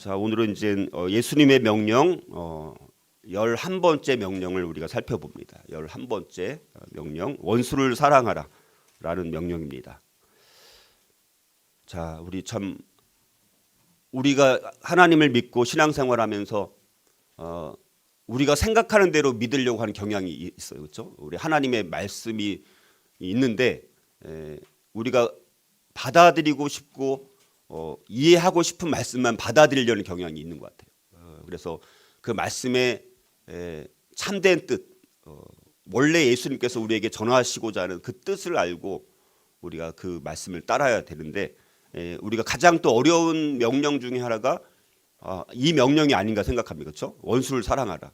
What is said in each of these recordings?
자, 오늘은 이제 예수님의 명령 11번째 명령을 우리가 살펴봅니다. 11번째 명령, 원수를 사랑하라 라는 명령입니다. 자, 우리가 하나님을 믿고 신앙생활하면서 우리가 생각하는 대로 믿으려고 하는 경향이 있어요. 그렇죠? 우리 하나님의 말씀이 있는데 우리가 받아들이고 싶고 이해하고 싶은 말씀만 받아들이려는 경향이 있는 것 같아요. 그래서 그 말씀의 참된 뜻, 원래 예수님께서 우리에게 전하시고자 하는 그 뜻을 알고 우리가 그 말씀을 따라야 되는데, 우리가 가장 또 어려운 명령 중에 하나가 이 명령이 아닌가 생각합니다. 그렇죠? 원수를 사랑하라.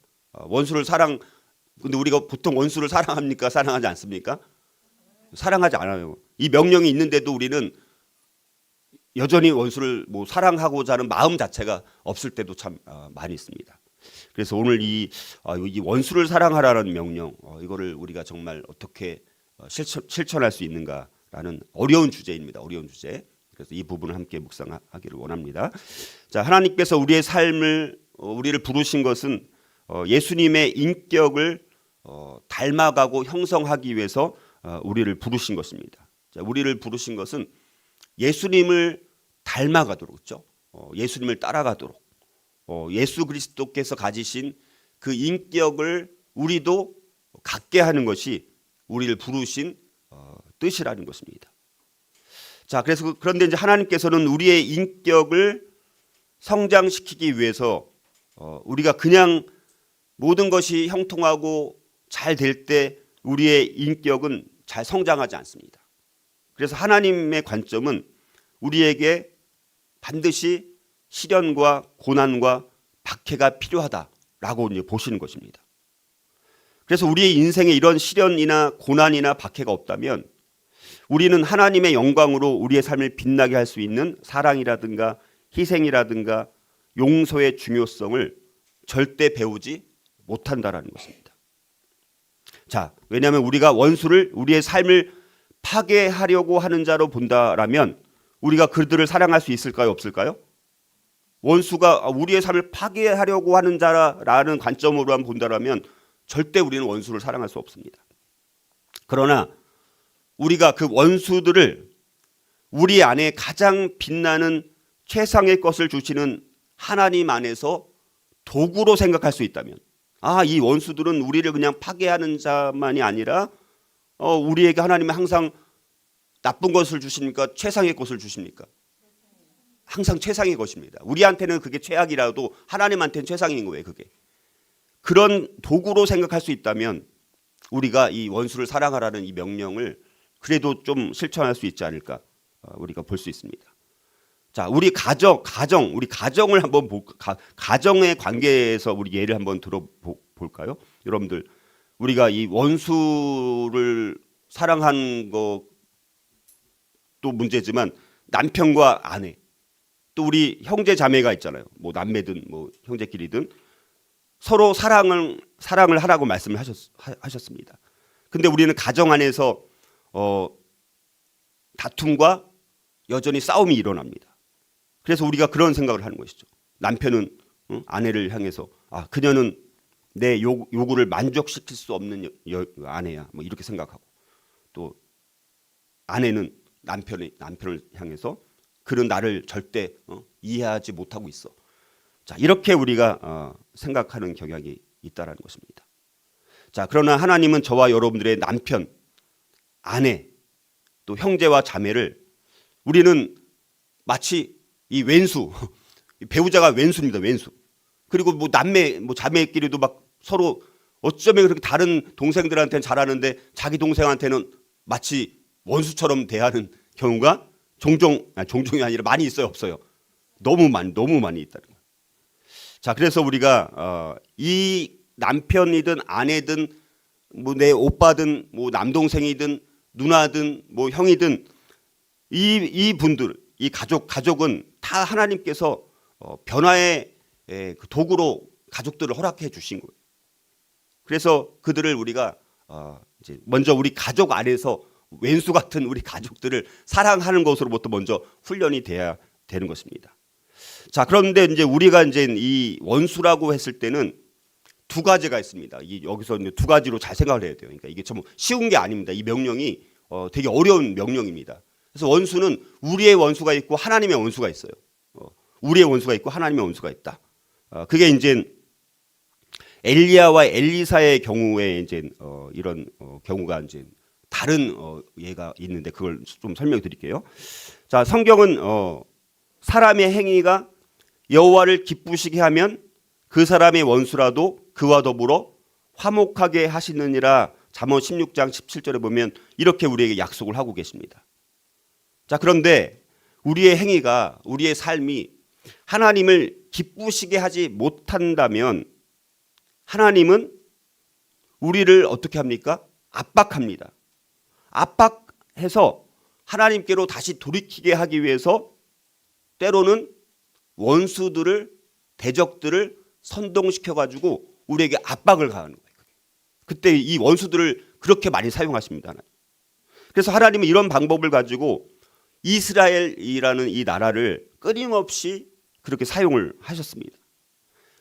근데 우리가 보통 원수를 사랑합니까? 사랑하지 않습니까? 사랑하지 않아요. 이 명령이 있는데도 우리는 여전히 원수를 사랑하고자 하는 마음 자체가 없을 때도 참 많이 있습니다. 그래서 오늘 이 원수를 사랑하라는 명령, 이거를 우리가 정말 어떻게 실천할 수 있는가라는 어려운 주제입니다. 어려운 주제. 그래서 이 부분을 함께 묵상하기를 원합니다. 자, 하나님께서 우리의 삶을 우리를 부르신 것은 예수님의 인격을 닮아가고 형성하기 위해서 우리를 부르신 것입니다. 자, 우리를 부르신 것은 예수님을 닮아가도록, 그렇죠? 예수님을 따라가도록, 예수 그리스도께서 가지신 그 인격을 우리도 갖게 하는 것이 우리를 부르신 뜻이라는 것입니다. 자, 그런데 이제 하나님께서는 우리의 인격을 성장시키기 위해서 우리가 그냥 모든 것이 형통하고 잘 될 때 우리의 인격은 잘 성장하지 않습니다. 그래서 하나님의 관점은 우리에게 반드시 시련과 고난과 박해가 필요하다라고 이제 보시는 것입니다. 그래서 우리의 인생에 이런 시련이나 고난이나 박해가 없다면 우리는 하나님의 영광으로 우리의 삶을 빛나게 할 수 있는 사랑이라든가 희생이라든가 용서의 중요성을 절대 배우지 못한다라는 것입니다. 자, 왜냐하면 우리가 원수를 우리의 삶을 파괴하려고 하는 자로 본다라면 우리가 그들을 사랑할 수 있을까요? 없을까요? 원수가 우리의 삶을 파괴하려고 하는 자라는 관점으로만 본다라면 절대 우리는 원수를 사랑할 수 없습니다. 그러나 우리가 그 원수들을 우리 안에 가장 빛나는 최상의 것을 주시는 하나님 안에서 도구로 생각할 수 있다면, 이 원수들은 우리를 그냥 파괴하는 자만이 아니라 우리에게 하나님은 항상 나쁜 것을 주십니까? 최상의 것을 주십니까? 항상 최상의 것입니다. 우리한테는 그게 최악이라도 하나님한테는 최상인 거예요. 그게. 그런 도구로 생각할 수 있다면 우리가 이 원수를 사랑하라는 이 명령을 그래도 좀 실천할 수 있지 않을까 우리가 볼 수 있습니다. 자, 우리 가정을 한번 가정의 관계에서 우리 예를 한번 들어볼까요? 여러분들, 우리가 이 원수를 사랑한 것도 문제지만 남편과 아내, 또 우리 형제 자매가 있잖아요. 남매든 형제끼리든 서로 사랑을 하라고 말씀을 하셨습니다. 근데 우리는 가정 안에서 다툼과 여전히 싸움이 일어납니다. 그래서 우리가 그런 생각을 하는 것이죠. 남편은 아내를 향해서 그녀는 내 요구를 만족시킬 수 없는 아내야, 이렇게 생각하고, 또 아내는 남편을 향해서 그는 나를 절대 이해하지 못하고 있어. 자, 이렇게 우리가 생각하는 경향이 있다라는 것입니다. 자, 그러나 하나님은 저와 여러분들의 남편, 아내, 또 형제와 자매를 우리는 마치 이 왼수, 배우자가 왼수입니다. 왼수. 그리고 남매, 자매끼리도 막 서로 어쩌면 그렇게 다른 동생들한테는 잘하는데 자기 동생한테는 마치 원수처럼 대하는 경우가 종종이 아니라 많이 있어요, 없어요? 너무 많이 있다는 거예요. 자, 그래서 우리가 이 남편이든 아내든 내 오빠든 남동생이든 누나든 형이든 이 분들, 이 가족은 다 하나님께서 변화의 그 도구로 가족들을 허락해 주신 거예요. 그래서 그들을 우리가 이제 먼저 우리 가족 안에서 왼수 같은 우리 가족들을 사랑하는 것으로부터 먼저 훈련이 돼야 되는 것입니다. 자, 그런데 이제 우리가 이제 이 원수라고 했을 때는 두 가지가 있습니다. 여기서 이제 두 가지로 잘 생각을 해야 돼요. 그러니까 이게 참 쉬운 게 아닙니다. 이 명령이 되게 어려운 명령입니다. 그래서 원수는 우리의 원수가 있고 하나님의 원수가 있어요. 우리의 원수가 있고 하나님의 원수가 있다. 그게 이제 엘리야와 엘리사의 경우에 이제 이런 경우가 이제 다른 예가 있는데 그걸 좀 설명드릴게요. 자, 성경은 사람의 행위가 여호와를 기쁘시게 하면 그 사람의 원수라도 그와 더불어 화목하게 하시느니라. 잠언 16장 17절에 보면 이렇게 우리에게 약속을 하고 계십니다. 자, 그런데 우리의 행위가, 우리의 삶이 하나님을 기쁘시게 하지 못한다면 하나님은 우리를 어떻게 합니까? 압박합니다. 압박해서 하나님께로 다시 돌이키게 하기 위해서 때로는 원수들을, 대적들을 선동시켜가지고 우리에게 압박을 가하는 거예요. 그때 이 원수들을 그렇게 많이 사용하십니다. 그래서 하나님은 이런 방법을 가지고 이스라엘이라는 이 나라를 끊임없이 그렇게 사용을 하셨습니다.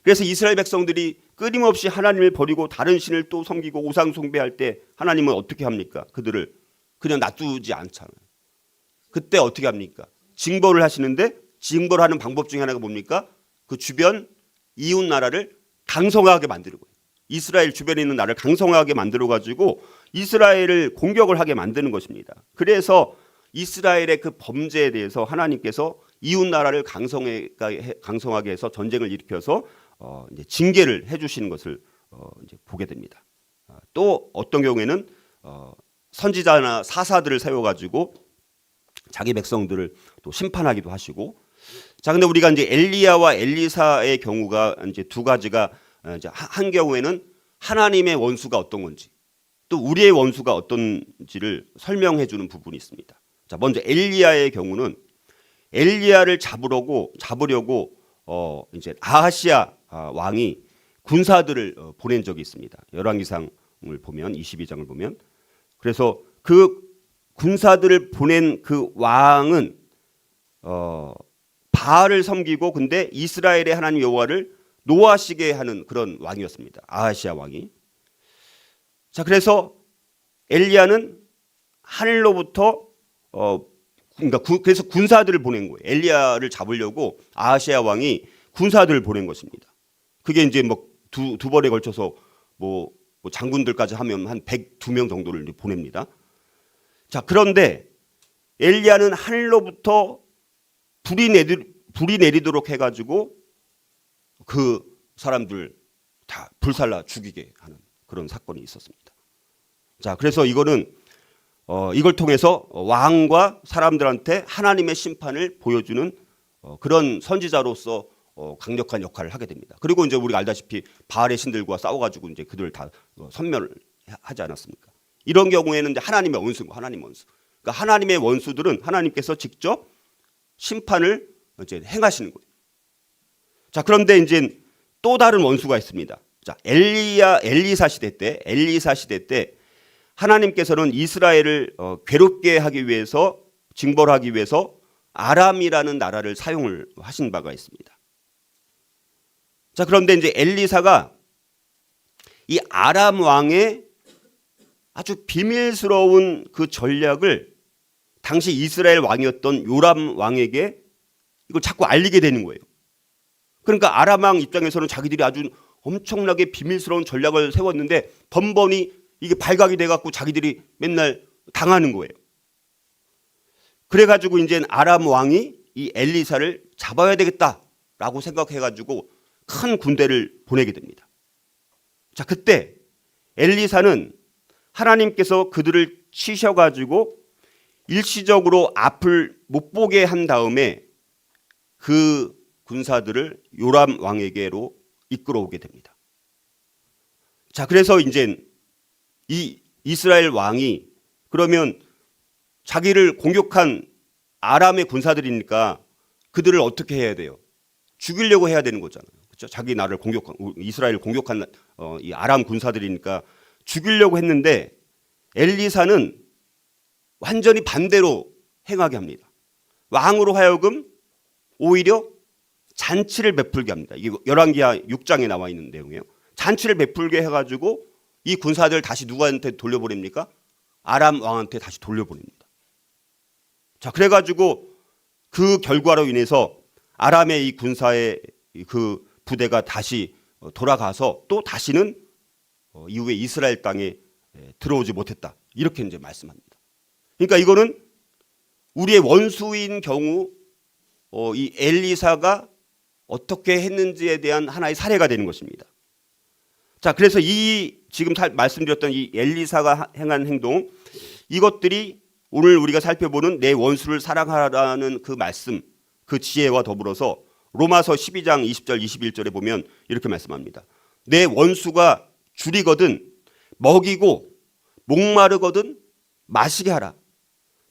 그래서 이스라엘 백성들이 끊임없이 하나님을 버리고 다른 신을 또 섬기고 우상 숭배할 때 하나님은 어떻게 합니까? 그들을 그냥 놔두지 않잖아요. 그때 어떻게 합니까? 징벌을 하시는데 징벌하는 방법 중에 하나가 뭡니까? 그 주변 이웃 나라를 강성하게 만드는 거예요. 이스라엘 주변에 있는 나라를 강성하게 만들어 가지고 이스라엘을 공격을 하게 만드는 것입니다. 그래서 이스라엘의 그 범죄에 대해서 하나님께서 이웃 나라를 강성하게 해서 전쟁을 일으켜서 이제 징계를 해주시는 것을 이제 보게 됩니다. 또 어떤 경우에는 선지자나 사사들을 세워가지고 자기 백성들을 또 심판하기도 하시고. 자, 근데 우리가 이제 엘리야와 엘리사의 경우가 이제 두 가지가 이제 한 경우에는 하나님의 원수가 어떤 건지 또 우리의 원수가 어떤지를 설명해 주는 부분이 있습니다. 자, 먼저 엘리야의 경우는 엘리야를 잡으려고 이제 아하시아 왕이 군사들을 보낸 적이 있습니다. 열왕기상을 보면 22장을 보면 그래서 그 군사들을 보낸 그 왕은 바알을 섬기고 근데 이스라엘의 하나님 여호와를 노하시게 하는 그런 왕이었습니다. 아하시아 왕이. 자, 그래서 엘리야는 하늘로부터 그래서 군사들을 보낸 거예요. 엘리야를 잡으려고 아하시아 왕이 군사들을 보낸 것입니다. 그게 이제 뭐 두 번에 걸쳐서 뭐 장군들까지 하면 한 102명 정도를 보냅니다. 자, 그런데 엘리야는 하늘로부터 불이 내리도록 해가지고 그 사람들 다 불살라 죽이게 하는 그런 사건이 있었습니다. 자, 그래서 이거는 이걸 통해서 왕과 사람들한테 하나님의 심판을 보여주는 그런 선지자로서 강력한 역할을 하게 됩니다. 그리고 이제 우리가 알다시피 바알의 신들과 싸워가지고 이제 그들을 다 섬멸을 하지 않았습니까? 이런 경우에는 이제 하나님의 원수고 하나님의 원수. 그러니까 하나님의 원수들은 하나님께서 직접 심판을 이제 행하시는 거예요. 자, 그런데 이제 또 다른 원수가 있습니다. 자, 엘리사 시대 때 하나님께서는 이스라엘을 괴롭게 하기 위해서 징벌하기 위해서 아람이라는 나라를 사용을 하신 바가 있습니다. 자, 그런데 이제 엘리사가 이 아람 왕의 아주 비밀스러운 그 전략을 당시 이스라엘 왕이었던 요람 왕에게 이걸 자꾸 알리게 되는 거예요. 그러니까 아람 왕 입장에서는 자기들이 아주 엄청나게 비밀스러운 전략을 세웠는데 번번이 이게 발각이 돼갖고 자기들이 맨날 당하는 거예요. 그래가지고 이제 아람 왕이 이 엘리사를 잡아야 되겠다라고 생각해가지고 큰 군대를 보내게 됩니다. 자, 그때 엘리사는 하나님께서 그들을 치셔가지고 일시적으로 앞을 못 보게 한 다음에 그 군사들을 요람 왕에게로 이끌어오게 됩니다. 자, 그래서 이제 이 이스라엘 왕이 그러면 자기를 공격한 아람의 군사들이니까 그들을 어떻게 해야 돼요? 죽이려고 해야 되는 거잖아요. 그렇죠? 자기 나라를 공격한 이스라엘을 공격한 이 아람 군사들이니까 죽이려고 했는데 엘리사는 완전히 반대로 행하게 합니다. 왕으로 하여금 오히려 잔치를 베풀게 합니다. 이게 열왕기하 6장에 나와 있는 내용이에요. 잔치를 베풀게 해가지고 이 군사들 다시 누구한테 돌려보냅니까? 아람 왕한테 다시 돌려보냅니다. 자, 그래가지고 그 결과로 인해서 아람의 이 군사의 그 부대가 다시 돌아가서 또 다시는 이후에 이스라엘 땅에 들어오지 못했다. 이렇게 이제 말씀합니다. 그러니까 이거는 우리의 원수인 경우 이 엘리사가 어떻게 했는지에 대한 하나의 사례가 되는 것입니다. 자, 그래서 이 지금 말씀드렸던 이 엘리사가 행한 행동, 이것들이 오늘 우리가 살펴보는 내 원수를 사랑하라는 그 말씀, 그 지혜와 더불어서 로마서 12장 20절 21절에 보면 이렇게 말씀합니다. 내 원수가 줄이거든 먹이고 목마르거든 마시게 하라.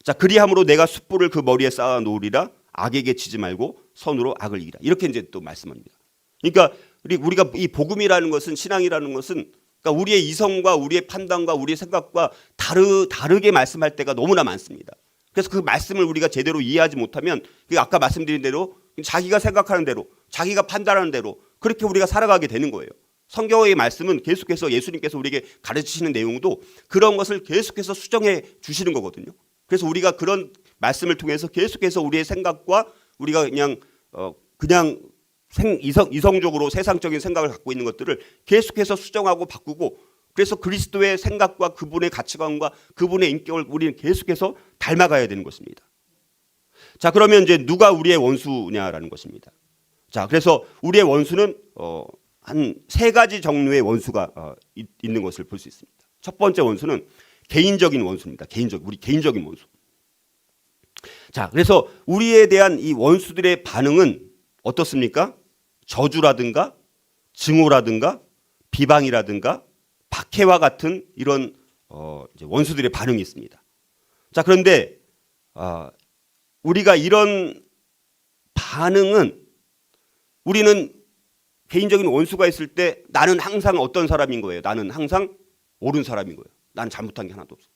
자, 그리함으로 내가 숯불을 그 머리에 쌓아 놓으리라. 악에게 치지 말고 선으로 악을 이기라. 이렇게 이제 또 말씀합니다. 그러니까 우리가 이 복음이라는 것은, 신앙이라는 것은, 그러니까 우리의 이성과 우리의 판단과 우리의 생각과 다르게 말씀할 때가 너무나 많습니다. 그래서 그 말씀을 우리가 제대로 이해하지 못하면 아까 말씀드린 대로 자기가 생각하는 대로, 자기가 판단하는 대로 그렇게 우리가 살아가게 되는 거예요. 성경의 말씀은 계속해서 예수님께서 우리에게 가르치시는 내용도 그런 것을 계속해서 수정해 주시는 거거든요. 그래서 우리가 그런 말씀을 통해서 계속해서 우리의 생각과 우리가 그냥 이성적으로 세상적인 생각을 갖고 있는 것들을 계속해서 수정하고 바꾸고, 그래서 그리스도의 생각과 그분의 가치관과 그분의 인격을 우리는 계속해서 닮아가야 되는 것입니다. 자, 그러면 이제 누가 우리의 원수냐라는 것입니다. 자, 그래서 우리의 원수는 한 세 가지 종류의 원수가 있는 것을 볼 수 있습니다. 첫 번째 원수는 개인적인 원수입니다. 우리 개인적인 원수. 자, 그래서 우리에 대한 이 원수들의 반응은 어떻습니까? 저주라든가 증오라든가 비방이라든가 박해와 같은 이런 이제 원수들의 반응이 있습니다. 자, 그런데 우리가 이런 반응은, 우리는 개인적인 원수가 있을 때 나는 항상 어떤 사람인 거예요? 나는 항상 옳은 사람인 거예요. 나는 잘못한 게 하나도 없어.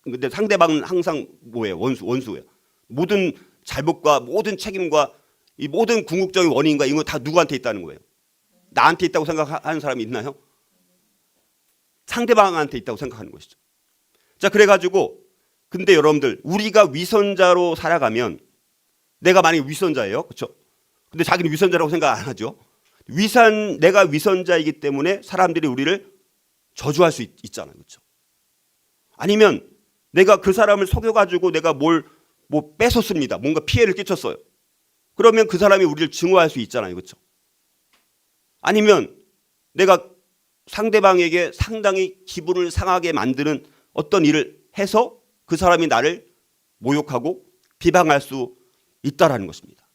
근데 상대방은 항상 뭐예요? 원수예요. 모든 잘못과 모든 책임과 이 모든 궁극적인 원인과 이거 다 누구한테 있다는 거예요? 나한테 있다고 생각하는 사람이 있나요? 상대방한테 있다고 생각하는 것이죠. 자, 그래가지고 근데 여러분들, 우리가 위선자로 살아가면, 내가 만약에 위선자예요, 그렇죠? 근데 자기는 위선자라고 생각 안 하죠. 내가 위선자이기 때문에 사람들이 우리를 저주할 수 있잖아요, 그렇죠? 아니면 내가 그 사람을 속여가지고 내가 뭐 뺏었습니다. 뭔가 피해를 끼쳤어요. 그러면 그 사람이 우리를 증오할 수 있잖아요, 그렇죠? 아니면 내가 상대방에게 상당히 기분을 상하게 만드는 어떤 일을 해서 그 사람이 나를 모욕하고 비방할 수 있다라는 것입니다.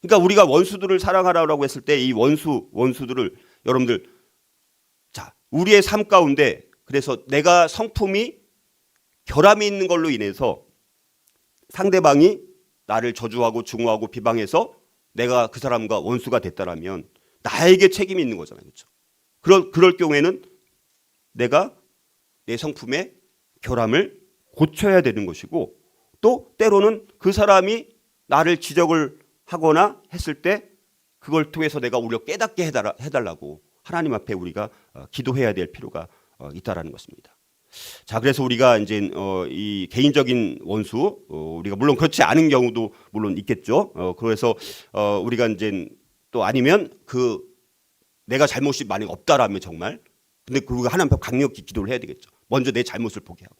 그러니까 우리가 원수들을 사랑하라고 했을 때 이 원수들을 여러분들, 자, 우리의 삶 가운데, 그래서 내가 성품이 결함이 있는 걸로 인해서 상대방이 나를 저주하고 증오하고 비방해서 내가 그 사람과 원수가 됐다라면 나에게 책임이 있는 거잖아요, 그렇죠? 그럴 경우에는 내가 내 성품의 결함을 고쳐야 되는 것이고, 또 때로는 그 사람이 나를 지적을 하거나 했을 때 그걸 통해서 내가 우리가 깨닫게 해달라고 하나님 앞에 우리가 기도해야 될 필요가 있다라는 것입니다. 자, 그래서 우리가 이제 이 개인적인 원수, 우리가 물론 그렇지 않은 경우도 물론 있겠죠. 그래서 우리가 이제 또 아니면 내가 잘못이 만약 없다라면 정말, 근데 우리가 하나님 앞에 강력히 기도를 해야 되겠죠. 먼저 내 잘못을 포기하고.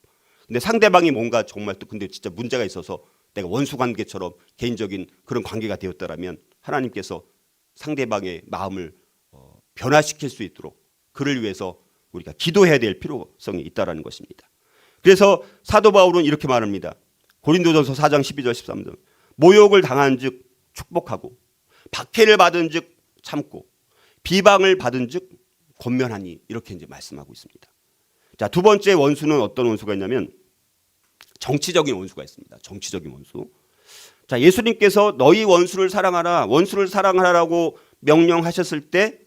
근데 상대방이 뭔가 정말 또 근데 진짜 문제가 있어서 내가 원수 관계처럼 개인적인 그런 관계가 되었다라면 하나님께서 상대방의 마음을 변화시킬 수 있도록 그를 위해서 우리가 기도해야 될 필요성이 있다라는 것입니다. 그래서 사도 바울은 이렇게 말합니다. 고린도전서 4장 12절 13절. 모욕을 당한즉 축복하고 박해를 받은즉 참고 비방을 받은즉 권면하니, 이렇게 이제 말씀하고 있습니다. 자, 두 번째 원수는 어떤 원수가 있냐면 정치적인 원수가 있습니다. 정치적인 원수. 자, 예수님께서 너희 원수를 사랑하라라고 명령하셨을 때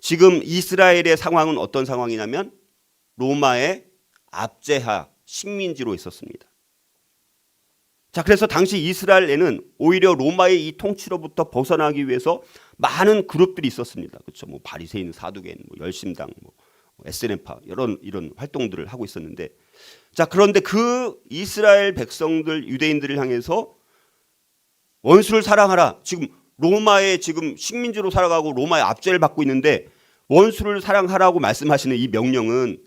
지금 이스라엘의 상황은 어떤 상황이냐면 로마의 압제하 식민지로 있었습니다. 자, 그래서 당시 이스라엘에는 오히려 로마의 이 통치로부터 벗어나기 위해서 많은 그룹들이 있었습니다. 그렇죠? 뭐 바리새인, 사두개인, 뭐 열심당, 뭐 SNF파 이런 활동들을 하고 있었는데, 자, 그런데 그 이스라엘 백성들, 유대인들을 향해서 원수를 사랑하라. 지금 로마의 지금 식민지로 살아가고 로마의 압제를 받고 있는데 원수를 사랑하라고 말씀하시는 이 명령은,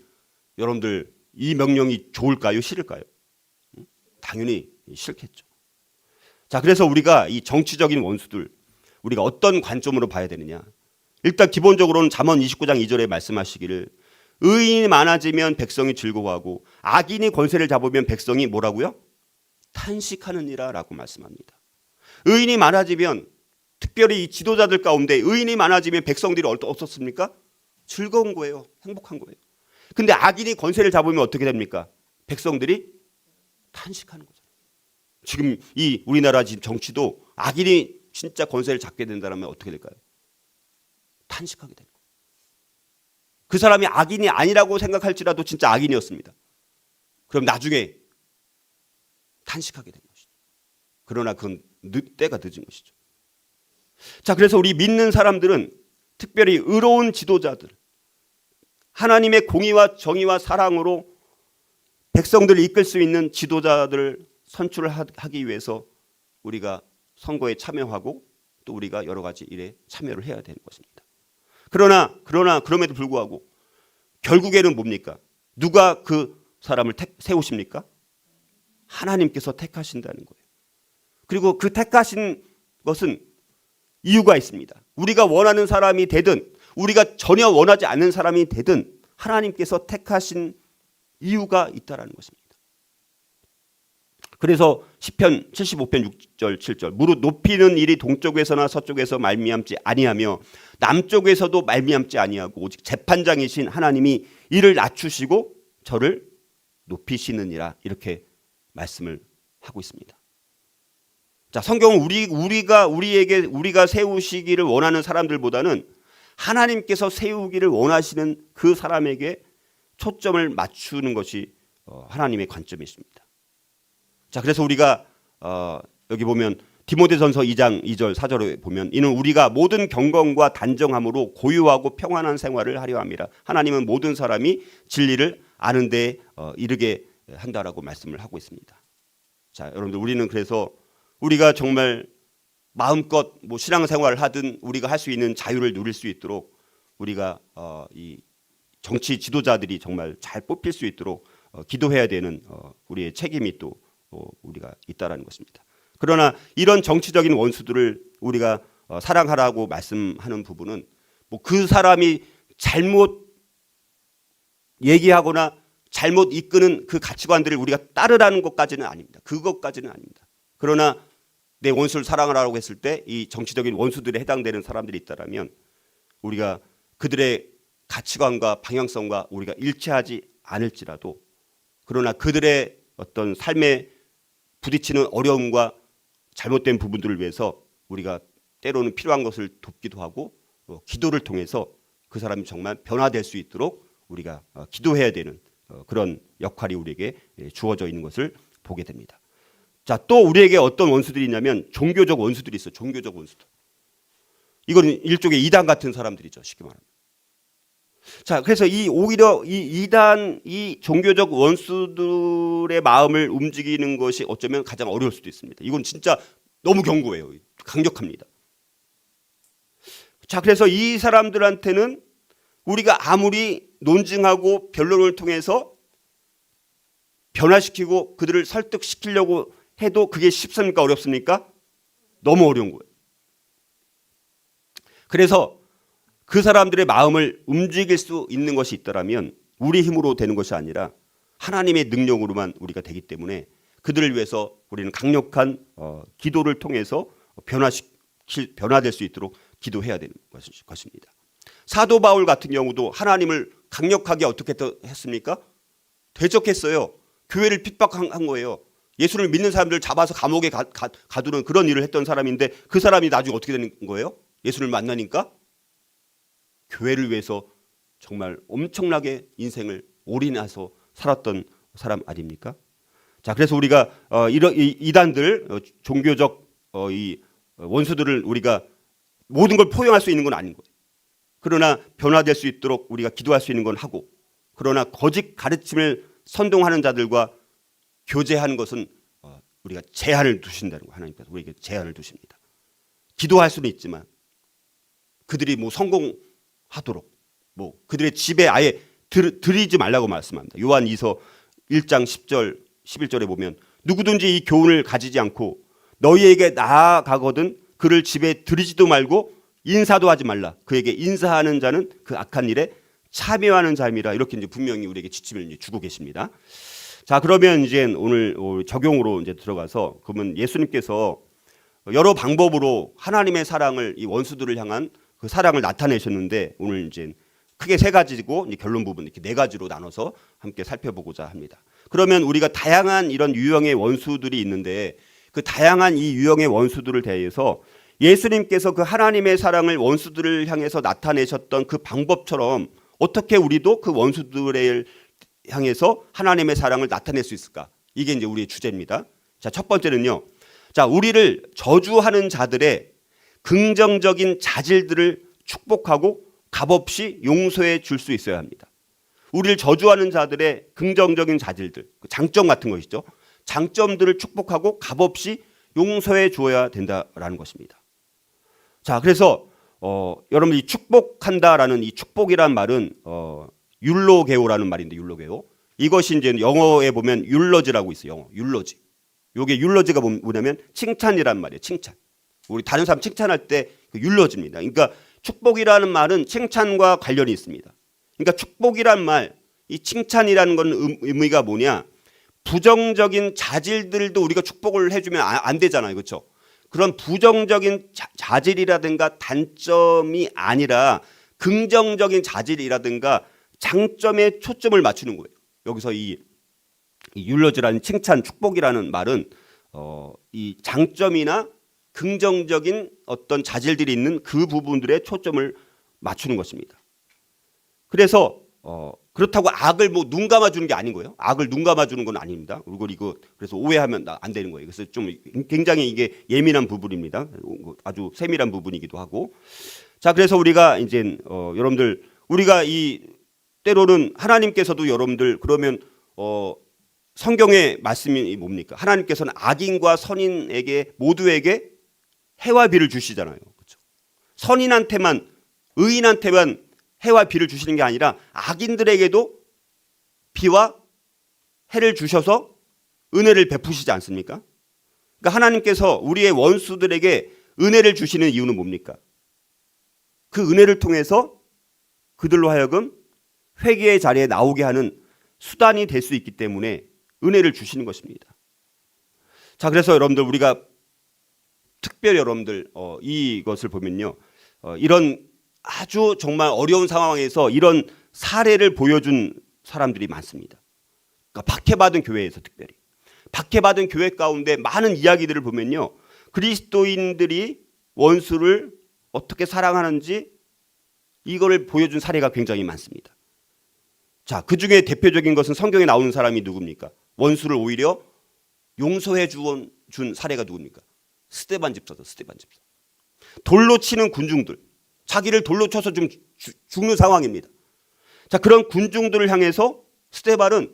여러분들 이 명령이 좋을까요? 싫을까요? 당연히 싫겠죠. 자, 그래서 우리가 이 정치적인 원수들, 우리가 어떤 관점으로 봐야 되느냐? 일단 기본적으로는 잠언 29장 2절에 말씀하시기를 의인이 많아지면 백성이 즐거워하고 악인이 권세를 잡으면 백성이 뭐라고요? 탄식하느니라 라고 말씀합니다. 의인이 많아지면, 특별히 이 지도자들 가운데 의인이 많아지면 백성들이 어떻습니까? 즐거운 거예요. 행복한 거예요. 근데 악인이 권세를 잡으면 어떻게 됩니까? 백성들이 탄식하는 거죠. 지금 이 우리나라 지금 정치도 악인이 진짜 권세를 잡게 된다면 어떻게 될까요? 탄식하게 되는 거예요. 그 사람이 악인이 아니라고 생각할지라도 진짜 악인이었습니다. 그럼 나중에 탄식하게 되는 것이죠. 그러나 그건 때가 늦은 것이죠. 자, 그래서 우리 믿는 사람들은, 특별히 의로운 지도자들, 하나님의 공의와 정의와 사랑으로 백성들을 이끌 수 있는 지도자들을 선출하기 위해서 우리가 선거에 참여하고 또 우리가 여러 가지 일에 참여를 해야 되는 것입니다. 그럼에도 불구하고 결국에는 뭡니까? 누가 그 사람을 세우십니까? 하나님께서 택하신다는 거예요. 그리고 그 택하신 것은 이유가 있습니다. 우리가 원하는 사람이 되든 우리가 전혀 원하지 않는 사람이 되든 하나님께서 택하신 이유가 있다라는 것입니다. 그래서 시편 75편 6절 7절 무릇 높이는 일이 동쪽에서나 서쪽에서 말미암지 아니하며 남쪽에서도 말미암지 아니하고 오직 재판장이신 하나님이 이를 낮추시고 저를 높이시느니라, 이렇게 말씀을 하고 있습니다. 자, 성경은 우리가 세우시기를 원하는 사람들보다는 하나님께서 세우기를 원하시는 그 사람에게 초점을 맞추는 것이 하나님의 관점이 있습니다. 자, 그래서 우리가 여기 보면 디모데전서 2장 2절 4절에 보면 이는 우리가 모든 경건과 단정함으로 고유하고 평안한 생활을 하려 함이라. 하나님은 모든 사람이 진리를 아는 데 이르게 한다라고 말씀을 하고 있습니다. 자, 여러분들, 우리는 그래서 우리가 정말 마음껏 뭐 신앙생활을 하든 우리가 할 수 있는 자유를 누릴 수 있도록 우리가 이 정치 지도자들이 정말 잘 뽑힐 수 있도록 기도해야 되는 우리의 책임이 또 우리가 있다라는 것입니다. 그러나 이런 정치적인 원수들을 우리가 사랑하라고 말씀하는 부분은 뭐 그 사람이 잘못 얘기하거나 잘못 이끄는 그 가치관들을 우리가 따르라는 것까지는 아닙니다. 그것까지는 아닙니다. 그러나 내 원수를 사랑하라고 했을 때 이 정치적인 원수들에 해당되는 사람들이 있다라면 우리가 그들의 가치관과 방향성과 우리가 일치하지 않을지라도, 그러나 그들의 어떤 삶에 부딪히는 어려움과 잘못된 부분들을 위해서 우리가 때로는 필요한 것을 돕기도 하고 기도를 통해서 그 사람이 정말 변화될 수 있도록 우리가 기도해야 되는 그런 역할이 우리에게 주어져 있는 것을 보게 됩니다. 자, 또 우리에게 어떤 원수들이 있냐면 종교적 원수들이 있어요. 종교적 원수들. 이건 일종의 이단 같은 사람들이죠, 쉽게 말하면. 자, 그래서 오히려 이 이단, 이 종교적 원수들의 마음을 움직이는 것이 어쩌면 가장 어려울 수도 있습니다. 이건 진짜 너무 견고해요. 강력합니다. 자, 그래서 이 사람들한테는 우리가 아무리 논증하고 변론을 통해서 변화시키고 그들을 설득시키려고 해도 그게 쉽습니까? 어렵습니까? 너무 어려운 거예요. 그래서 그 사람들의 마음을 움직일 수 있는 것이 있다라면 우리 힘으로 되는 것이 아니라 하나님의 능력으로만 우리가 되기 때문에 그들을 위해서 우리는 강력한 기도를 통해서 변화될 수 있도록 기도해야 되는 것입니다. 사도 바울 같은 경우도 하나님을 강력하게 어떻게 했습니까? 대적했어요. 교회를 핍박한 거예요. 예수를 믿는 사람들 잡아서 감옥에 가두는 그런 일을 했던 사람인데 그 사람이 나중에 어떻게 되는 거예요? 예수를 만나니까 교회를 위해서 정말 엄청나게 인생을 올인해서 살았던 사람 아닙니까? 자, 그래서 우리가 이런 이단들 종교적 이 원수들을 우리가 모든 걸 포용할 수 있는 건 아닌 거예요. 그러나 변화될 수 있도록 우리가 기도할 수 있는 건 하고, 그러나 거짓 가르침을 선동하는 자들과 교제하는 것은 우리가 제한을 두신다는 거예요. 하나님께서 우리에게 제한을 두십니다. 기도할 수는 있지만 그들이 뭐 성공하도록 뭐 그들의 집에 아예 들이지 말라고 말씀합니다. 요한 2서 1장 10절 11절에 보면 누구든지 이 교훈을 가지지 않고 너희에게 나아가거든 그를 집에 들이지도 말고 인사도 하지 말라. 그에게 인사하는 자는 그 악한 일에 참여하는 자임이라. 이렇게 이제 분명히 우리에게 지침을 주고 계십니다. 자, 그러면 이제 오늘 적용으로 이제 들어가서, 그러면 예수님께서 여러 방법으로 하나님의 사랑을 이 원수들을 향한 그 사랑을 나타내셨는데, 오늘 이제 크게 세 가지고 이제 결론 부분 이렇게 네 가지로 나눠서 함께 살펴보고자 합니다. 그러면 우리가 다양한 이런 유형의 원수들이 있는데, 그 다양한 이 유형의 원수들을 대해서 예수님께서 그 하나님의 사랑을 원수들을 향해서 나타내셨던 그 방법처럼 어떻게 우리도 그 원수들을 향해서 하나님의 사랑을 나타낼 수 있을까? 이게 이제 우리의 주제입니다. 자, 첫 번째는요. 자, 우리를 저주하는 자들의 긍정적인 자질들을 축복하고 값없이 용서해 줄 수 있어야 합니다. 우리를 저주하는 자들의 긍정적인 자질들, 장점 같은 것이죠. 장점들을 축복하고 값없이 용서해 줘야 된다라는 것입니다. 자, 그래서 여러분이 축복한다라는 이 축복이란 말은 율로게오라는 말인데, 율로게오. 이것이 이제 영어에 보면 율러지라고 있어요. 영어 율러지. 요게 율러지가 뭐냐면 칭찬이란 말이에요. 칭찬. 우리 다른 사람 칭찬할 때 그 율러지입니다. 그러니까 축복이라는 말은 칭찬과 관련이 있습니다. 그러니까 축복이란 말, 이 칭찬이라는 건 의미가 뭐냐? 부정적인 자질들도 우리가 축복을 해주면 안 되잖아요. 그렇죠? 그런 부정적인 자질이라든가 단점이 아니라 긍정적인 자질이라든가 장점에 초점을 맞추는 거예요. 여기서 이 율러지라는 칭찬, 축복이라는 말은 이 장점이나 긍정적인 어떤 자질들이 있는 그 부분들에 초점을 맞추는 것입니다. 그래서 그렇다고 악을 뭐 눈 감아주는 게 아닌 거예요. 악을 눈 감아주는 건 아닙니다. 이거 그래서 오해하면 안 되는 거예요. 그래서 좀 굉장히 이게 예민한 부분입니다. 아주 세밀한 부분이기도 하고. 자, 그래서 우리가 이제 여러분들 우리가 이 때로는 하나님께서도 여러분들 그러면 성경의 말씀이 뭡니까? 하나님께서는 악인과 선인에게 모두에게 해와 비를 주시잖아요. 그렇죠? 선인한테만, 의인한테만 해와 비를 주시는 게 아니라 악인들에게도 비와 해를 주셔서 은혜를 베푸시지 않습니까? 그러니까 하나님께서 우리의 원수들에게 은혜를 주시는 이유는 뭡니까? 그 은혜를 통해서 그들로 하여금 회개의 자리에 나오게 하는 수단이 될 수 있기 때문에 은혜를 주시는 것입니다. 자, 그래서 여러분들 우리가 특별히 여러분들 이것을 보면요, 이런 아주 정말 어려운 상황에서 이런 사례를 보여준 사람들이 많습니다. 그러니까 박해받은 교회에서 특별히 박해받은 교회 가운데 많은 이야기들을 보면요, 그리스도인들이 원수를 어떻게 사랑하는지 이거를 보여준 사례가 굉장히 많습니다. 자, 그 중에 대표적인 것은 성경에 나오는 사람이 누굽니까? 원수를 오히려 용서해 준 사례가 누굽니까? 스데반 집사죠. 스데반 집사. 돌로 치는 군중들, 자기를 돌로 쳐서 좀 죽는 상황입니다. 자, 그런 군중들을 향해서 스데반은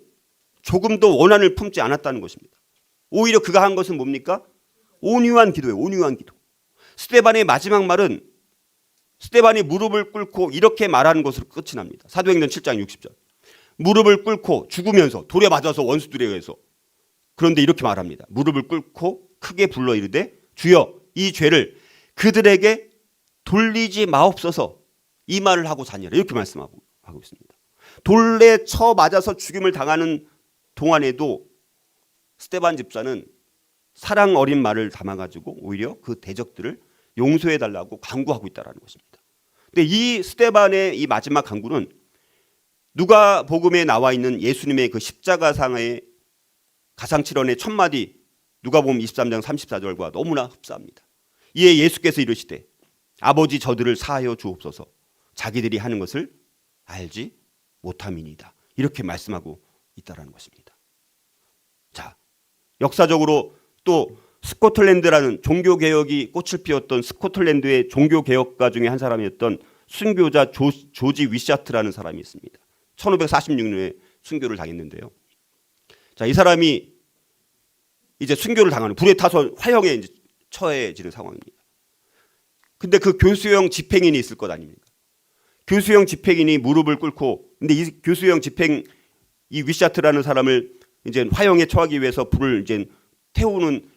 조금도 원한을 품지 않았다는 것입니다. 오히려 그가 한 것은 뭡니까? 온유한 기도예요. 온유한 기도. 스데반의 마지막 말은 스데반이 무릎을 꿇고 이렇게 말하는 것으로 끝이 납니다. 사도행전 7장 60절. 무릎을 꿇고 죽으면서 돌에 맞아서 원수들에 의해서, 그런데 이렇게 말합니다. 무릎을 꿇고 크게 불러 이르되 주여 이 죄를 그들에게 돌리지 마옵소서, 이 말을 하고 자니라. 이렇게 말씀하고 있습니다. 돌에 쳐 맞아서 죽임을 당하는 동안에도 스데반 집사는 사랑 어린 말을 담아가지고 오히려 그 대적들을 용서해달라고 간구하고 있다는 것입니다. 근데 이 스데반의 이 마지막 간구는 누가복음에 나와 있는 예수님의 그 십자가상의 가상칠언의 첫 마디, 누가복음 23장 34절과 너무나 흡사합니다. 이에 예수께서 이르시되 아버지 저들을 사하여 주옵소서, 자기들이 하는 것을 알지 못함이니이다. 이렇게 말씀하고 있다는 것입니다. 자, 역사적으로 또 스코틀랜드라는 종교개혁이 꽃을 피웠던 스코틀랜드의 종교개혁가 중에 한 사람이었던 순교자 조지 위샤트라는 사람이 있습니다. 1546년에 순교를 당했는데요. 자, 이 사람이 이제 순교를 당하는, 불에 타서 화형에 이제 처해지는 상황입니다. 근데 그 교수형 집행인이 있을 것 아닙니까? 교수형 집행인이 무릎을 꿇고, 근데 이 교수형 집행, 이 위샤트라는 사람을 이제 화형에 처하기 위해서 불을 이제 태우는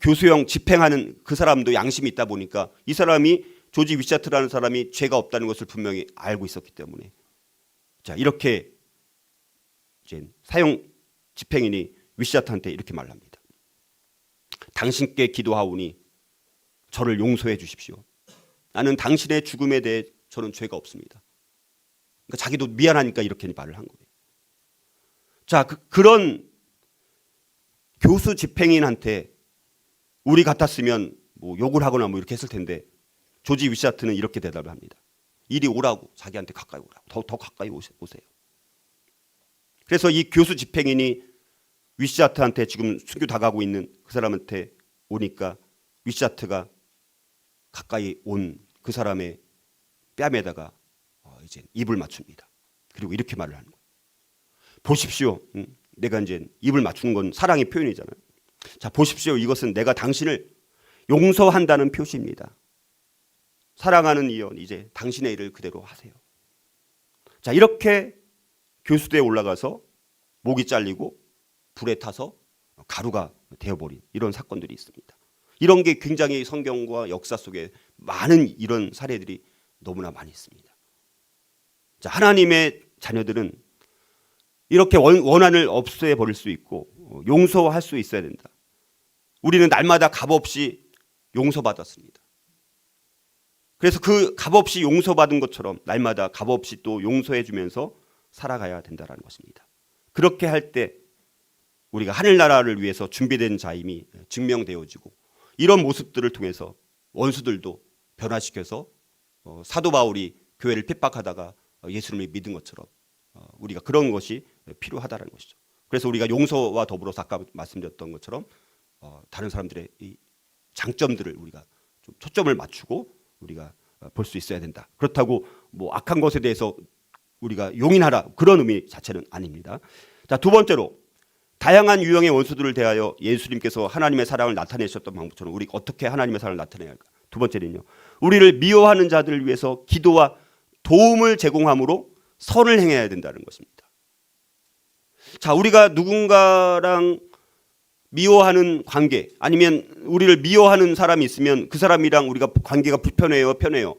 교수형 집행하는 그 사람도 양심이 있다 보니까 이 사람이, 조지 위샤트라는 사람이 죄가 없다는 것을 분명히 알고 있었기 때문에, 자, 이렇게 이제 사형 집행인이 위샤트한테 이렇게 말합니다. 당신께 기도하오니 저를 용서해 주십시오. 나는 당신의 죽음에 대해 저는 죄가 없습니다. 그러니까 자기도 미안하니까 이렇게 말을 한 거예요. 자, 그런 교수 집행인한테 우리 같았으면 뭐 욕을 하거나 뭐 이렇게 했을 텐데, 조지 위샤트는 이렇게 대답을 합니다. 이리 오라고, 자기한테 가까이 오라고, 더 가까이 오세요. 그래서 이 교수 집행인이 위샤트한테 지금 순교 다가고 있는 그 사람한테 오니까 위샤트가 가까이 온 그 사람의 뺨에다가 이제 입을 맞춥니다. 그리고 이렇게 말을 하는 거예요. 보십시오. 내가 이제 입을 맞추는 건 사랑의 표현이잖아요. 자, 보십시오. 이것은 내가 당신을 용서한다는 표시입니다. 사랑하는 이연, 이제 당신의 일을 그대로 하세요. 자, 이렇게 교수대에 올라가서 목이 잘리고 불에 타서 가루가 되어버린 이런 사건들이 있습니다. 이런 게 굉장히 성경과 역사 속에 많은 이런 사례들이 너무나 많이 있습니다. 자, 하나님의 자녀들은 이렇게 원한을 없애버릴 수 있고 용서할 수 있어야 된다. 우리는 날마다 값없이 용서받았습니다. 그래서 그 값없이 용서받은 것처럼 날마다 값없이 또 용서해주면서 살아가야 된다는 것입니다. 그렇게 할 때 우리가 하늘나라를 위해서 준비된 자임이 증명되어지고, 이런 모습들을 통해서 원수들도 변화시켜서 사도 바울이 교회를 핍박하다가 예수님을 믿은 것처럼 우리가 그런 것이 필요하다는 것이죠. 그래서 우리가 용서와 더불어서 아까 말씀드렸던 것처럼 다른 사람들의 이 장점들을 우리가 좀 초점을 맞추고 우리가 볼 수 있어야 된다. 그렇다고 뭐 악한 것에 대해서 우리가 용인하라, 그런 의미 자체는 아닙니다. 자, 두 번째로, 다양한 유형의 원수들을 대하여 예수님께서 하나님의 사랑을 나타내셨던 방법처럼 우리 어떻게 하나님의 사랑을 나타내야 할까? 두 번째는요, 우리를 미워하는 자들을 위해서 기도와 도움을 제공함으로 선을 행해야 된다는 것입니다. 자, 우리가 누군가랑 미워하는 관계, 아니면 우리를 미워하는 사람이 있으면 그 사람이랑 우리가 관계가 불편해요, 편해요?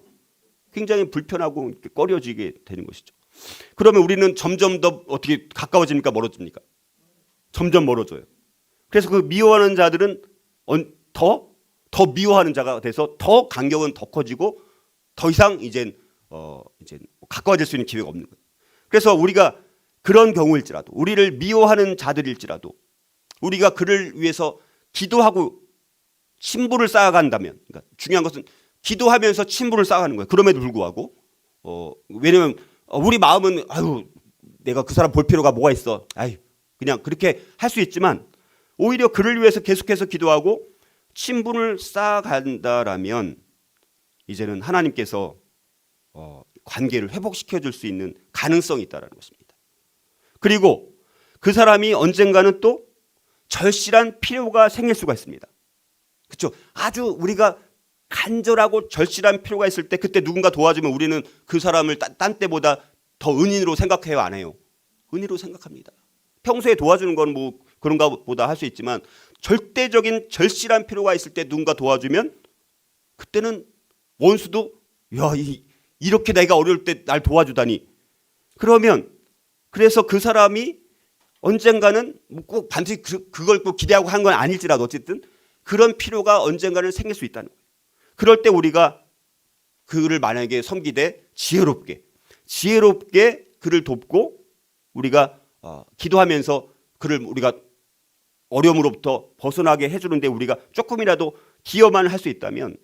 굉장히 불편하고 꺼려지게 되는 것이죠. 그러면 우리는 점점 더 어떻게 가까워집니까, 멀어집니까? 점점 멀어져요. 그래서 그 미워하는 자들은 더 미워하는 자가 돼서 더 간격은 더 커지고 더 이상 이제 가까워질 수 있는 기회가 없는 거예요. 그래서 우리가 그런 경우일지라도, 우리를 미워하는 자들일지라도 우리가 그를 위해서 기도하고 친분을 쌓아간다면, 그러니까 중요한 것은 기도하면서 친분을 쌓아가는 거예요. 그럼에도 불구하고 왜냐면 우리 마음은 내가 그 사람 볼 필요가 뭐가 있어, 그냥 그렇게 할 수 있지만, 오히려 그를 위해서 계속해서 기도하고 친분을 쌓아간다라면 이제는 하나님께서 관계를 회복시켜 줄 수 있는 가능성이 있다는 것입니다. 그리고 그 사람이 언젠가는 또 절실한 필요가 생길 수가 있습니다. 그렇죠? 아주 우리가 간절하고 절실한 필요가 있을 때 그때 누군가 도와주면 우리는 그 사람을 딴 때보다 더 은인으로 생각해요, 안 해요? 은인으로 생각합니다. 평소에 도와주는 건 뭐 그런가 보다 할 수 있지만, 절대적인 절실한 필요가 있을 때 누군가 도와주면 그때는 원수도 이렇게 내가 어려울 때 날 도와주다니. 그래서 그 사람이 언젠가는 꼭 반드시 그걸 꼭 기대하고 한 건 아닐지라도 어쨌든 그런 필요가 언젠가는 생길 수 있다는 거예요. 그럴 때 우리가 그를 만약에 섬기되 지혜롭게 그를 돕고 우리가 기도하면서 그를 우리가 어려움으로부터 벗어나게 해주는데 우리가 조금이라도 기여만 할 수 있다면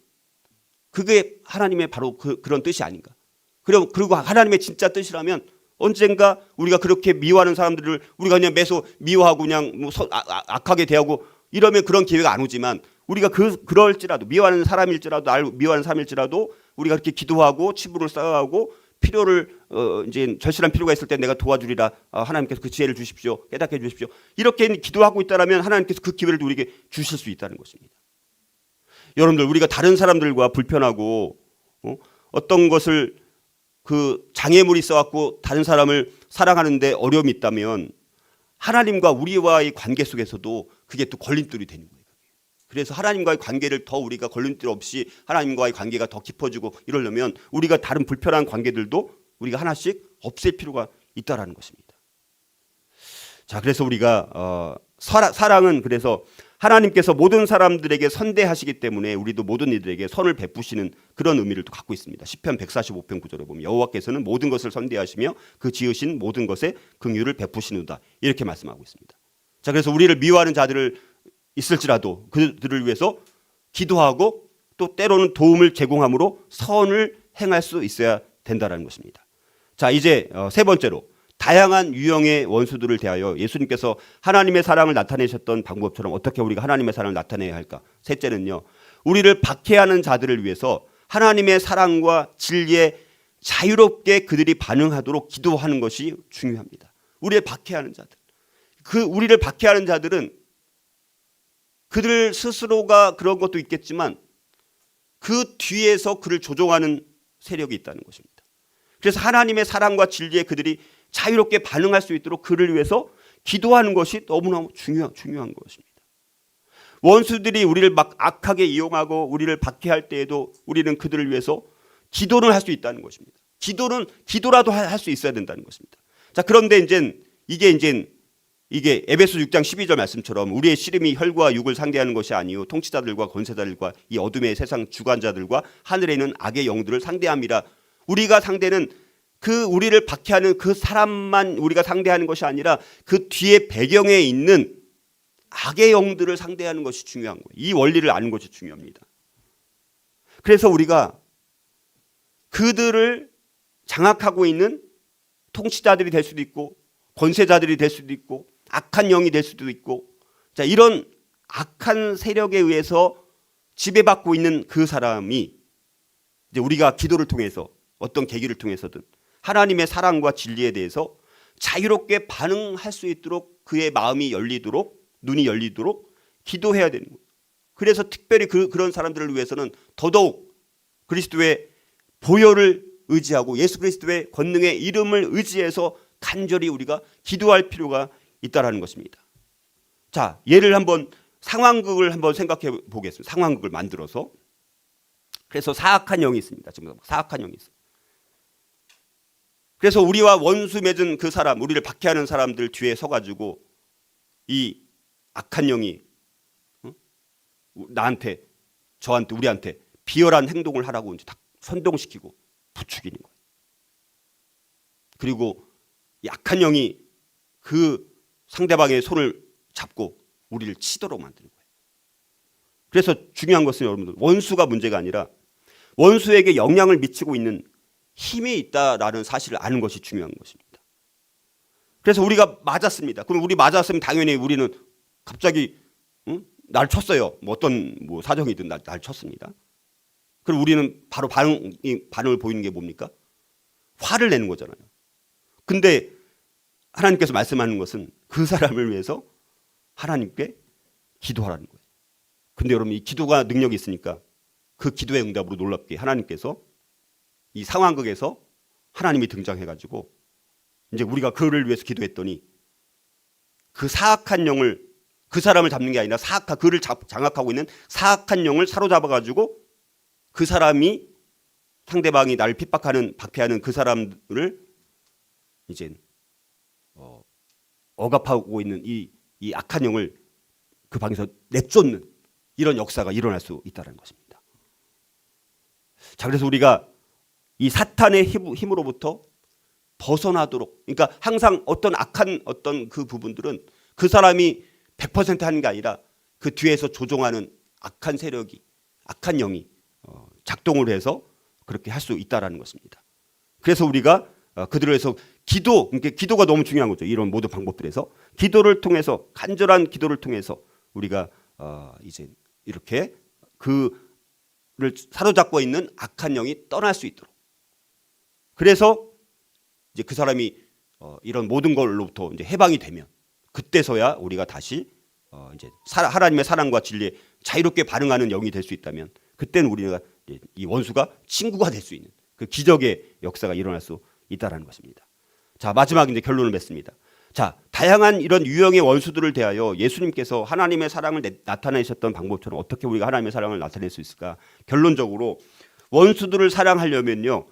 그게 하나님의 바로 그런 뜻이 아닌가. 그리고 하나님의 진짜 뜻이라면 언젠가 우리가 그렇게 미워하는 사람들을 우리가 그냥 매서 미워하고 그냥 뭐 악하게 대하고 이러면 그런 기회가 안 오지만 우리가 그럴지라도 미워하는 사람일지라도 날 미워하는 사람일지라도 우리가 그렇게 기도하고 치부를 쌓아가고 필요를 이제 절실한 필요가 있을 때 내가 도와주리라. 하나님께서 그 지혜를 주십시오. 깨닫게 해 주십시오. 이렇게 기도하고 있다라면 하나님께서 그 기회를 우리에게 주실 수 있다는 것입니다. 여러분들 우리가 다른 사람들과 불편하고 어떤 것을 그 장애물이 있어갖고 다른 사람을 사랑하는데 어려움이 있다면 하나님과 우리와의 관계 속에서도 그게 또 걸림돌이 되는 거예요. 그래서 하나님과의 관계를 더 우리가 걸림돌 없이 하나님과의 관계가 더 깊어지고 이러려면 우리가 다른 불편한 관계들도 우리가 하나씩 없앨 필요가 있다라는 것입니다. 자, 그래서 우리가 사랑은 그래서 하나님께서 모든 사람들에게 선대하시기 때문에 우리도 모든 이들에게 선을 베푸시는 그런 의미를 또 갖고 있습니다. 시편 145편 9절에 보면 여호와께서는 모든 것을 선대하시며 그 지으신 모든 것에 긍휼을 베푸시는다. 이렇게 말씀하고 있습니다. 자, 그래서 우리를 미워하는 자들을 있을지라도 그들을 위해서 기도하고 또 때로는 도움을 제공함으로 선을 행할 수 있어야 된다는 것입니다. 자, 이제 세 번째로 다양한 유형의 원수들을 대하여 예수님께서 하나님의 사랑을 나타내셨던 방법처럼 어떻게 우리가 하나님의 사랑을 나타내야 할까? 셋째는요, 우리를 박해하는 자들을 위해서 하나님의 사랑과 진리에 자유롭게 그들이 반응하도록 기도하는 것이 중요합니다. 우리를 박해하는 자들, 우리를 박해하는 자들은 그들 스스로가 그런 것도 있겠지만 그 뒤에서 그를 조종하는 세력이 있다는 것입니다. 그래서 하나님의 사랑과 진리에 그들이 자유롭게 반응할 수 있도록 그를 위해서 기도하는 것이 너무나 중요한 것입니다. 원수들이 우리를 막 악하게 이용하고 우리를 박해할 때에도 우리는 그들을 위해서 기도를 할 수 있다는 것입니다. 기도라도 할 수 있어야 된다는 것입니다. 자, 그런데 이게 에베소 6장 12절 말씀처럼 우리의 씨름이 혈과 육을 상대하는 것이 아니요 통치자들과 권세자들과 이 어둠의 세상 주관자들과 하늘에 있는 악의 영들을 상대함이라. 우리가 상대는 우리를 박해하는 그 사람만 우리가 상대하는 것이 아니라 그 뒤에 배경에 있는 악의 영들을 상대하는 것이 중요한 거예요. 이 원리를 아는 것이 중요합니다. 그래서 우리가 그들을 장악하고 있는 통치자들이 될 수도 있고 권세자들이 될 수도 있고 악한 영이 될 수도 있고, 자, 이런 악한 세력에 의해서 지배받고 있는 그 사람이 이제 우리가 기도를 통해서 어떤 계기를 통해서든 하나님의 사랑과 진리에 대해서 자유롭게 반응할 수 있도록 그의 마음이 열리도록 눈이 열리도록 기도해야 되는 거예요. 그래서 특별히 그런 사람들을 위해서는 더더욱 그리스도의 보혈을 의지하고 예수 그리스도의 권능의 이름을 의지해서 간절히 우리가 기도할 필요가 있다라는 것입니다. 자, 상황극을 한번 생각해 보겠습니다. 상황극을 만들어서. 그래서 사악한 영이 있습니다. 지금 사악한 영이 있어요. 그래서 우리와 원수 맺은 그 사람, 우리를 박해하는 사람들 뒤에 서가지고 이 악한 영이 나한테, 저한테, 우리한테 비열한 행동을 하라고 이제 딱 선동시키고 부추기는 거예요. 그리고 이 악한 영이 그 상대방의 손을 잡고 우리를 치도록 만드는 거예요. 그래서 중요한 것은 여러분들 원수가 문제가 아니라 원수에게 영향을 미치고 있는 힘이 있다라는 사실을 아는 것이 중요한 것입니다. 그래서 우리가 맞았습니다. 그럼 우리 맞았으면 당연히 우리는 갑자기 날 쳤어요. 어떤 사정이든 날 쳤습니다. 그럼 우리는 바로 반응을 보이는 게 뭡니까? 화를 내는 거잖아요. 근데 하나님께서 말씀하는 것은 그 사람을 위해서 하나님께 기도하라는 거예요. 근데 여러분 이 기도가 능력이 있으니까 그 기도의 응답으로 놀랍게 하나님께서 이 상황극에서 하나님이 등장해가지고 이제 우리가 그를 위해서 기도했더니 그 사악한 영을 그 사람을 잡는 게 아니라 그를 장악하고 있는 사악한 영을 사로잡아가지고 그 사람이 상대방이 나를 박해하는 그 사람을 이제 억압하고 있는 이 악한 영을 그 방에서 내쫓는 이런 역사가 일어날 수 있다는 것입니다. 자, 그래서 우리가 이 사탄의 힘으로부터 벗어나도록, 그러니까 항상 어떤 악한 어떤 그 부분들은 그 사람이 100% 하는 게 아니라 그 뒤에서 조종하는 악한 세력이, 악한 영이 작동을 해서 그렇게 할 수 있다라는 것입니다. 그래서 우리가 그들을 위해서 그러니까 기도가 너무 중요한 거죠. 이런 모든 방법들에서 기도를 통해서 간절한 기도를 통해서 우리가 이제 이렇게 그를 사로잡고 있는 악한 영이 떠날 수 있도록. 그래서 이제 그 사람이 이런 모든 걸로부터 이제 해방이 되면 그때서야 우리가 다시 이제 하나님의 사랑과 진리에 자유롭게 반응하는 영이 될 수 있다면 그때는 우리가 이 원수가 친구가 될 수 있는 그 기적의 역사가 일어날 수 있다라는 것입니다. 자, 마지막 이제 결론을 맺습니다. 자, 다양한 이런 유형의 원수들을 대하여 예수님께서 하나님의 사랑을 나타내셨던 방법처럼 어떻게 우리가 하나님의 사랑을 나타낼 수 있을까? 결론적으로 원수들을 사랑하려면요,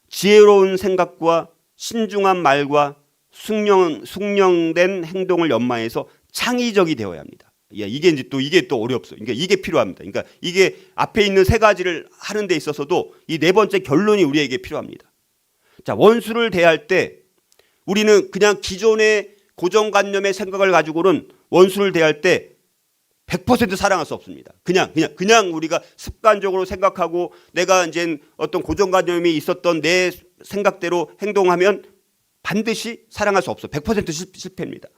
지혜로운 생각과 신중한 말과 숙련된 행동을 연마해서 창의적이 되어야 합니다. 이게 또 어렵어요. 그러니까 이게 필요합니다. 그러니까 이게 앞에 있는 세 가지를 하는 데 있어서도 이 네 번째 결론이 우리에게 필요합니다. 자, 원수를 대할 때 우리는 그냥 기존의 고정관념의 생각을 가지고는 원수를 대할 때 100% 사랑할 수 없습니다. 그냥 우리가 습관적으로 생각하고 내가 이제 어떤 고정관념이 있었던 내 생각대로 행동하면 반드시 사랑할 수 없어. 100% 실패입니다.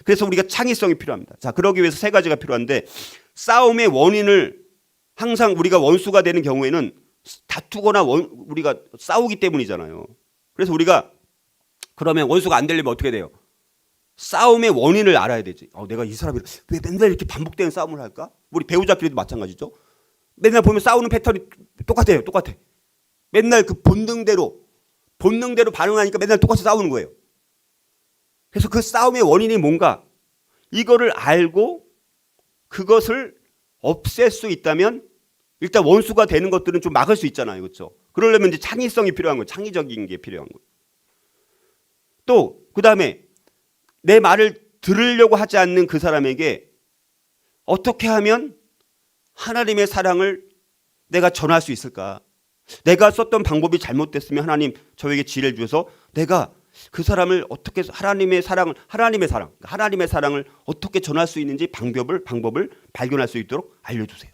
그래서 우리가 창의성이 필요합니다. 자, 그러기 위해서 세 가지가 필요한데 싸움의 원인을 항상 우리가 원수가 되는 경우에는 다투거나 우리가 싸우기 때문이잖아요. 그래서 우리가 그러면 원수가 안 되려면 어떻게 돼요? 싸움의 원인을 알아야 되지. 내가 이 사람이 왜 맨날 이렇게 반복되는 싸움을 할까? 우리 배우자끼리도 마찬가지죠. 맨날 보면 싸우는 패턴이 똑같아. 맨날 그 본능대로 반응하니까 맨날 똑같이 싸우는 거예요. 그래서 그 싸움의 원인이 뭔가 이거를 알고 그것을 없앨 수 있다면 일단 원수가 되는 것들은 좀 막을 수 있잖아요. 그렇죠? 그러려면 이제 창의성이 필요한 거예요. 창의적인 게 필요한 거예요. 또 그다음에 내 말을 들으려고 하지 않는 그 사람에게 어떻게 하면 하나님의 사랑을 내가 전할 수 있을까? 내가 썼던 방법이 잘못됐으면 하나님 저에게 지혜를 주셔서 내가 그 사람을 어떻게 하나님의 사랑을 어떻게 전할 수 있는지 방법을 발견할 수 있도록 알려주세요.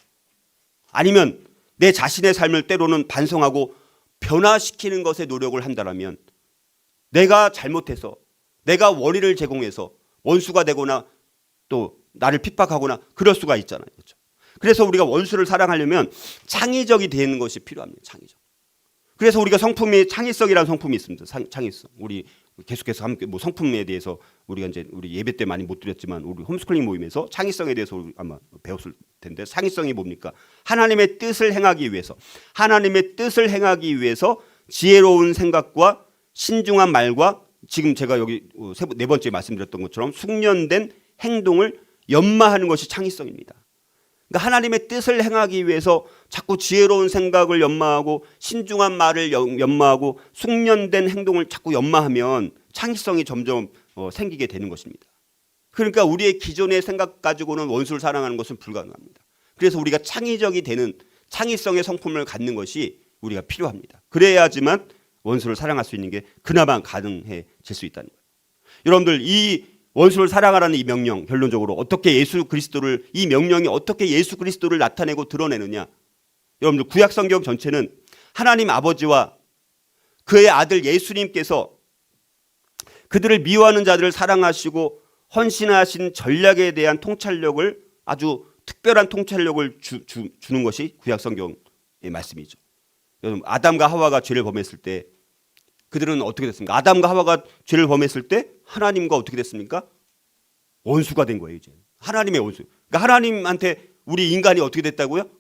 아니면 내 자신의 삶을 때로는 반성하고 변화시키는 것에 노력을 한다면 내가 잘못해서 내가 원인을 제공해서 원수가 되거나 또 나를 핍박하거나 그럴 수가 있잖아요. 그렇죠? 그래서 우리가 원수를 사랑하려면 창의적이 되는 것이 필요합니다. 창의적. 그래서 우리가 성품에 창의성이라는 성품이 있습니다. 창의성. 우리 계속해서 함께 성품에 대해서 우리가 이제 우리 예배 때 많이 못 드렸지만 우리 홈스쿨링 모임에서 창의성에 대해서 우리 아마 배웠을 텐데 창의성이 뭡니까? 하나님의 뜻을 행하기 위해서 지혜로운 생각과 신중한 말과 지금 제가 여기 네 번째 말씀드렸던 것처럼 숙련된 행동을 연마하는 것이 창의성입니다. 그러니까 하나님의 뜻을 행하기 위해서 자꾸 지혜로운 생각을 연마하고 신중한 말을 연마하고 숙련된 행동을 자꾸 연마하면 창의성이 점점 생기게 되는 것입니다. 그러니까 우리의 기존의 생각 가지고는 원수를 사랑하는 것은 불가능합니다. 그래서 우리가 창의적이 되는 창의성의 성품을 갖는 것이 우리가 필요합니다. 그래야지만 원수를 사랑할 수 있는 게 그나마 가능해질 수 있다는 거예요. 여러분들 이 원수를 사랑하라는 이 명령 결론적으로 이 명령이 어떻게 예수 그리스도를 나타내고 드러내느냐. 여러분들 구약 성경 전체는 하나님 아버지와 그의 아들 예수님께서 그들을 미워하는 자들을 사랑하시고 헌신하신 전략에 대한 통찰력을 아주 특별한 통찰력을 주는 것이 구약 성경의 말씀이죠. 여러분 아담과 하와가 죄를 범했을 때 그들은 어떻게 됐습니까? 아담과 하와가 죄를 범했을 때 하나님과 어떻게 됐습니까? 원수가 된 거예요. 이제 하나님의 원수. 그러니까 하나님한테 우리 인간이 어떻게 됐다고요?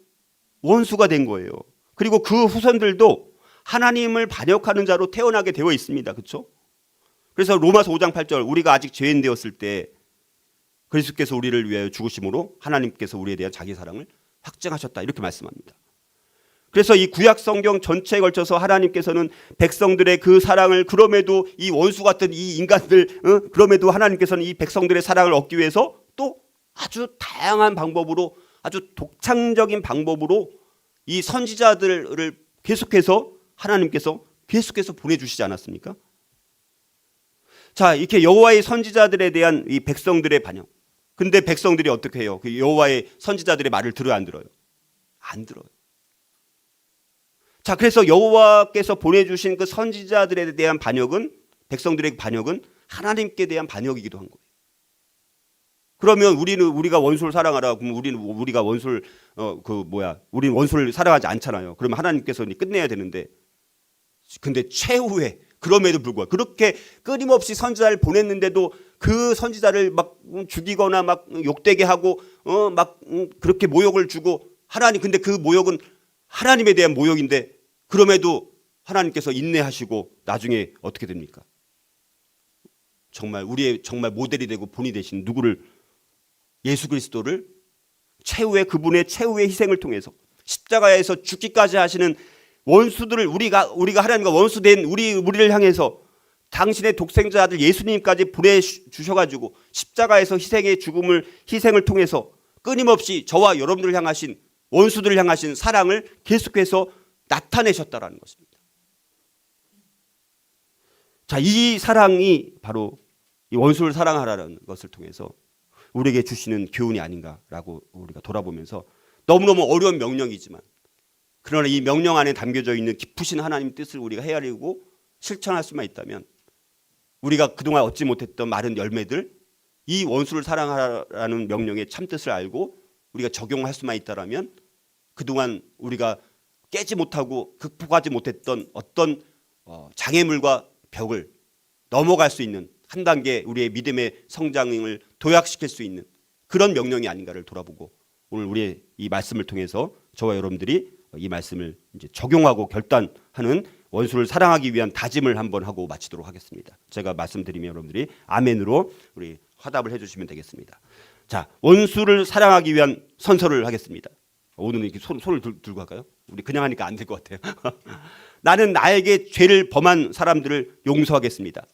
원수가 된 거예요. 그리고 그 후손들도 하나님을 반역하는 자로 태어나게 되어 있습니다. 그렇죠? 그래서 로마서 5장 8절 우리가 아직 죄인 되었을 때 그리스도께서 우리를 위하여 죽으심으로 하나님께서 우리에 대한 자기 사랑을 확증하셨다. 이렇게 말씀합니다. 그래서 이 구약 성경 전체에 걸쳐서 하나님께서는 백성들의 그 사랑을 그럼에도 이 원수 같은 이 인간들 그럼에도 하나님께서는 이 백성들의 사랑을 얻기 위해서 또 아주 다양한 방법으로 아주 독창적인 방법으로 이 선지자들을 계속해서 하나님께서 계속해서 보내주시지 않았습니까? 자, 이렇게 여호와의 선지자들에 대한 이 백성들의 반영. 근데 백성들이 어떻게 해요? 그 여호와의 선지자들의 말을 들어요, 안 들어요? 안 들어요. 자, 그래서 여호와께서 보내주신 그 선지자들에 대한 반역은, 백성들의 반역은 하나님께 대한 반역이기도 한 거예요. 그러면 우리가 원수를 사랑하라. 그러면 우리가 원수를 우리는 원수를 사랑하지 않잖아요. 그러면 하나님께서 끝내야 되는데, 근데 최후에 그럼에도 불구하고 그렇게 끊임없이 선지자를 보냈는데도 그 선지자를 막 죽이거나 막 욕되게 하고 그렇게 모욕을 주고, 근데 그 모욕은 하나님에 대한 모욕인데, 그럼에도 하나님께서 인내하시고 나중에 어떻게 됩니까? 정말 우리의 정말 모델이 되고 본이 되신 누구를, 예수 그리스도를 최후의 그분의 최후의 희생을 통해서 십자가에서 죽기까지 하시는 원수들을, 우리가 하나님과 원수된 우리를 향해서 당신의 독생자 아들 예수님까지 보내주셔가지고 십자가에서 희생을 통해서 끊임없이 저와 여러분들을 향하신, 원수들을 향하신 사랑을 계속해서 나타내셨다라는 것입니다. 자, 이 사랑이 바로 이 원수를 사랑하라는 것을 통해서 우리에게 주시는 교훈이 아닌가라고 우리가 돌아보면서, 너무너무 어려운 명령이지만 그러나 이 명령 안에 담겨져 있는 깊으신 하나님 뜻을 우리가 헤아리고 실천할 수만 있다면, 우리가 그동안 얻지 못했던 많은 열매들, 이 원수를 사랑하라는 명령의 참뜻을 알고 우리가 적용할 수만 있다면, 그동안 우리가 깨지 못하고 극복하지 못했던 어떤 장애물과 벽을 넘어갈 수 있는, 한 단계 우리의 믿음의 성장을 도약시킬 수 있는 그런 명령이 아닌가를 돌아보고, 오늘 우리의 이 말씀을 통해서 저와 여러분들이 이 말씀을 이제 적용하고 결단하는 원수를 사랑하기 위한 다짐을 한번 하고 마치도록 하겠습니다. 제가 말씀드리면 여러분들이 아멘으로 우리 화답을 해주시면 되겠습니다. 자, 원수를 사랑하기 위한 선서를 하겠습니다. 오늘은 이렇게 손을 들고 할까요? 우리 그냥 하니까 안 될 것 같아요. 나는 나에게 죄를 범한 사람들을 용서하겠습니다.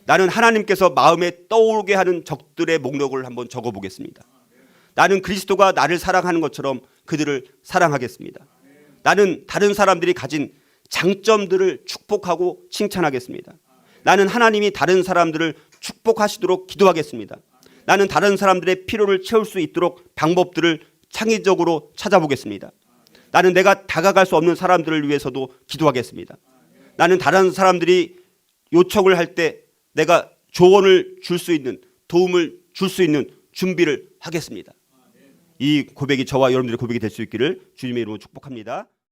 나는 하나님께서 마음에 떠오르게 하는 적들의 목록을 한번 적어보겠습니다. 나는 그리스도가 나를 사랑하는 것처럼 그들을 사랑하겠습니다. 나는 다른 사람들이 가진 장점들을 축복하고 칭찬하겠습니다. 나는 하나님이 다른 사람들을 축복하시도록 기도하겠습니다. 나는 다른 사람들의 필요를 채울 수 있도록 방법들을 창의적으로 찾아보겠습니다. 나는 내가 다가갈 수 없는 사람들을 위해서도 기도하겠습니다. 나는 다른 사람들이 요청을 할 때 내가 조언을 줄 수 있는, 도움을 줄 수 있는 준비를 하겠습니다. 이 고백이 저와 여러분들의 고백이 될 수 있기를 주님의 이름으로 축복합니다.